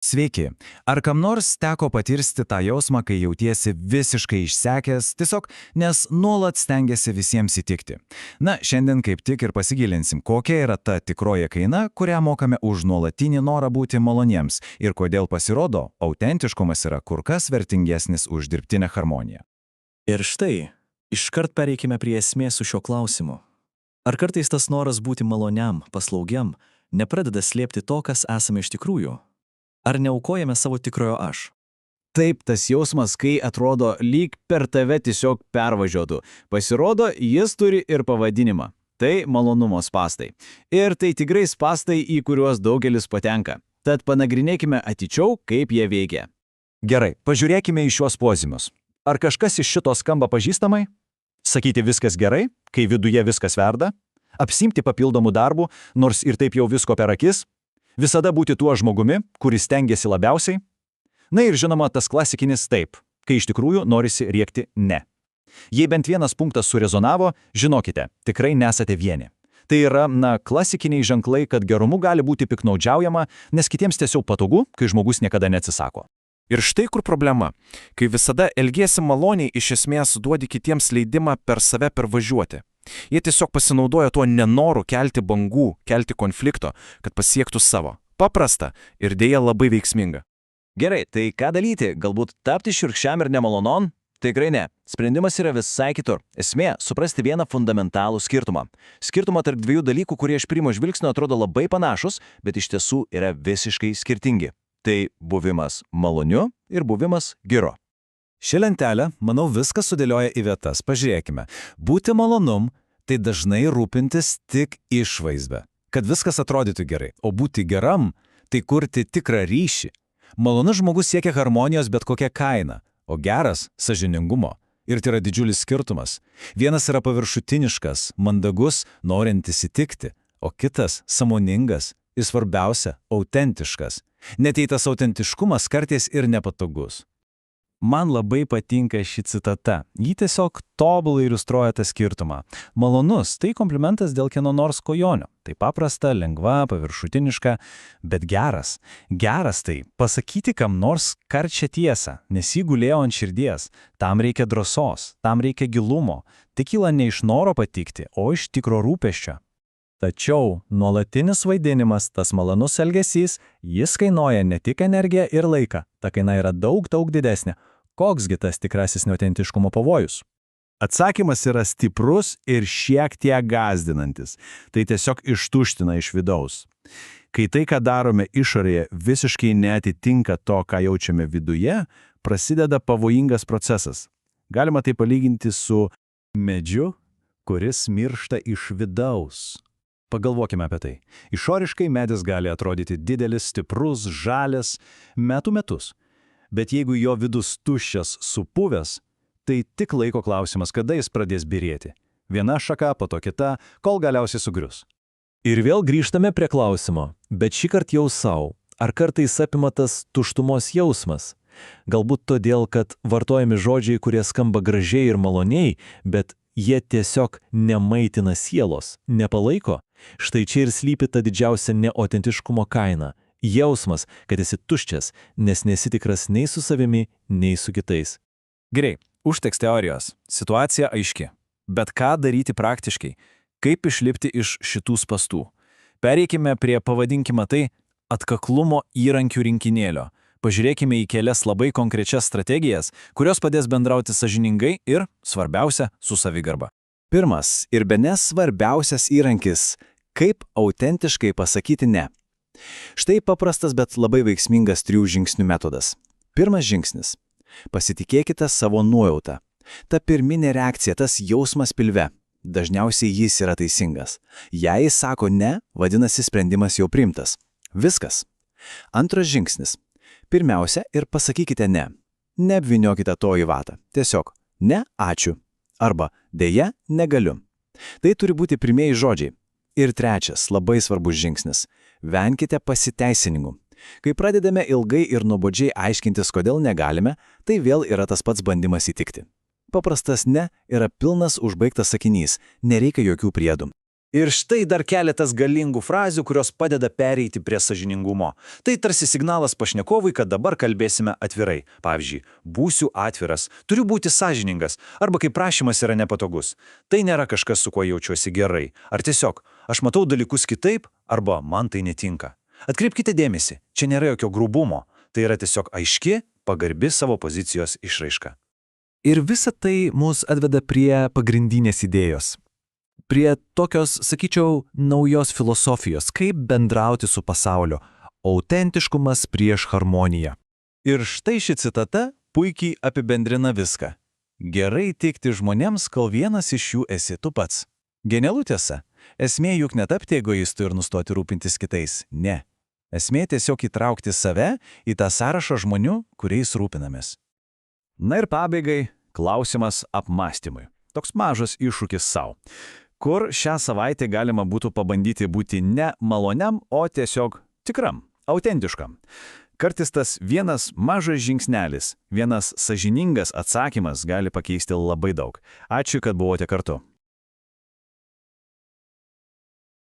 Sveiki. Ar kam nors teko patirsti tą jausmą, kai jautiesi visiškai išsekęs, tiesiog nes nuolat stengiasi visiems įtikti? Na, šiandien kaip tik ir pasigilinsim, kokia yra ta tikroji kaina, kurią mokame už nuolatinį norą būti maloniems ir kodėl pasirodo, autentiškumas yra kur kas vertingesnis už dirbtinę harmoniją. Ir štai, iškart pereikime prie esmės su šiuo klausimu. Ar kartais tas noras būti maloniam, paslaugiam, nepradeda slėpti to, kas esame iš tikrųjų? Ar neaukojame savo tikrojo aš? Taip, tas jausmas, kai atrodo lyg per tave tiesiog pervažiuotų. Pasirodo, jis turi ir pavadinimą. Tai malonumo spąstai. Ir tai tikrai spąstai, į kuriuos daugelis patenka. Tad panagrinėkime atidžiau, kaip jie veikia. Gerai, pažiūrėkime į šiuos pozymius. Ar kažkas iš šito skamba pažįstamai? Sakyti viskas gerai, kai viduje viskas verda? Apsimti papildomų darbų, nors ir taip jau visko per akis? Visada būti tuo žmogumi, kuris stengiasi labiausiai? Na ir žinoma, tas klasikinis taip, kai iš tikrųjų norisi rėkti ne. Jei bent vienas punktas surezonavo, žinokite, tikrai nesate vieni. Tai yra, klasikiniai ženklai, kad gerumu gali būti piknaudžiaujama, nes kitiems tiesiog patogu, kai žmogus niekada neatsisako. Ir štai kur problema. Kai visada elgiesi maloniai, iš esmės duodi kitiems leidimą per save pervažiuoti. Jie tiesiog pasinaudoja tuo nenoru kelti bangų, kelti konflikto, kad pasiektų savo. Paprasta ir dėja labai veiksminga. Gerai, tai ką daryti? Galbūt tapti šiurkščiam ir nemalonon? Tikrai ne. Sprendimas yra visai kitur. Esmė – suprasti vieną fundamentalų skirtumą. Skirtumą tarp dviejų dalykų, kurie iš pirmo žvilgsnio atrodo labai panašus, bet iš tiesų yra visiškai skirtingi. Tai buvimas maloniu ir buvimas geru. Ši lentelė, manau, viską sudėlioja į vietas. Pažiūrėkime. Būti malonum – tai dažnai rūpintis tik išvaizda, kad viskas atrodytų gerai. O būti geram – tai kurti tikrą ryšį. Malonus žmogus siekia harmonijos bet kokia kaina, o geras – sąžiningumo. Ir tai yra didžiulis skirtumas. Vienas yra paviršutiniškas, mandagus, norintis įtikti, o kitas – sąmoningas ir svarbiausia – autentiškas. Net jei tas autentiškumas kartais ir nepatogus. Man labai patinka ši citata. Ji tiesiog tobulai iliustruoja tą skirtumą. Malonus – tai komplimentas dėl kieno nors kojonio. Tai paprasta, lengva, paviršutiniška, bet geras. Geras tai pasakyti kam nors karčią tiesą, nes jį gulėjo ant širdies. Tam reikia drąsos, tam reikia gilumo. Tai kyla ne iš noro patikti, o iš tikro rūpesčio. Tačiau nuolatinis vaidinimas, tas malonus elgesys, jis kainuoja ne tik energiją ir laiką. Ta kaina yra daug didesnė. Koksgi tas tikrasis neautentiškumo pavojus? Atsakymas yra stiprus ir šiek tiek gąsdinantis. Tai tiesiog ištuština iš vidaus. Kai tai, ką darome išorėje, visiškai neatitinka to, ką jaučiame viduje, prasideda pavojingas procesas. Galima tai palyginti su medžiu, kuris miršta iš vidaus. Pagalvokime apie tai. Išoriškai medis gali atrodyti didelis, stiprus, žalias, metus. Bet jeigu jo vidus tuščias, supuvęs, tai tik laiko klausimas, kada jis pradės byrėti. Viena šaka, po to kita, kol galiausiai sugrius. Ir vėl grįžtame prie klausimo, bet šįkart jau savo. Ar kartais apima tas tuštumos jausmas? Galbūt todėl, kad vartojami žodžiai, kurie skamba gražiai ir maloniai, bet jie tiesiog nemaitina sielos, nepalaiko. Štai čia ir slypi ta didžiausia neautentiškumo kaina. Jausmas, kad esi tuščias, nes nesi tikras nei su savimi, nei su kitais. Gerai, užteks teorijos. Situacija aiški. Bet ką daryti praktiškai? Kaip išlipti iš šitų spąstų? Pereikime prie, pavadinkime tai, atkaklumo įrankių rinkinėlio. Pažiūrėkime į kelias labai konkrečias strategijas, kurios padės bendrauti sąžiningai ir, svarbiausia, su savigarba. Pirmas ir bene svarbiausias įrankis – kaip autentiškai pasakyti ne. Štai paprastas, bet labai veiksmingas 3 žingsnių metodas. Pirmas žingsnis – pasitikėkite savo nuojautą. Ta pirminė reakcija, tas jausmas pilve. Dažniausiai jis yra teisingas. Jei jis sako ne, vadinasi sprendimas jau priimtas. Viskas. Antras žingsnis. Pirmiausia ir pasakykite ne. Neapvyniokite to į vatą. Tiesiog ne, ačiū. Arba deja, negaliu. Tai turi būti pirmieji žodžiai. Ir trečias, labai svarbus žingsnis. Venkite pasiteisinimų. Kai pradedame ilgai ir nuobodžiai aiškintis, kodėl negalime, tai vėl yra tas pats bandymas įtikti. Paprastas ne yra pilnas užbaigtas sakinys, nereikia jokių priedų. Ir štai dar keletas galingų frazių, kurios padeda pereiti prie sąžiningumo. Tai tarsi signalas pašnekovui, kad dabar kalbėsime atvirai. Pavyzdžiui, būsiu atviras, turiu būti sąžiningas, arba kai prašymas yra nepatogus. Tai nėra kažkas, su kuo jaučiuosi gerai. Ar tiesiog, aš matau dalykus kitaip, arba man tai netinka. Atkreipkite dėmesį, čia nėra jokio grubumo. Tai yra tiesiog aiški, pagarbi savo pozicijos išraiška. Ir visa tai mus atveda prie pagrindinės idėjos. Prie tokios, sakyčiau, naujos filosofijos, kaip bendrauti su pasauliu. Autentiškumas prieš harmoniją. Ir štai ši citata puikiai apibendrina viską. Gerai tikti žmonėms, kol vienas iš jų esi tu pats. Genialu tiesa. Esmė juk netapti egoistu ir nustoti rūpintis kitais. Ne. Esmė tiesiog įtraukti save į tą sąrašą žmonių, kuriais rūpinamės. Na ir pabaigai klausimas apmąstymui. Toks mažas iššūkis savo. Kur šią savaitę galima būtų pabandyti būti ne maloniam, o tiesiog tikram, autentiškam. Kartais tas vienas mažas žingsnelis, vienas sąžiningas atsakymas gali pakeisti labai daug. Ačiū, kad buvote kartu.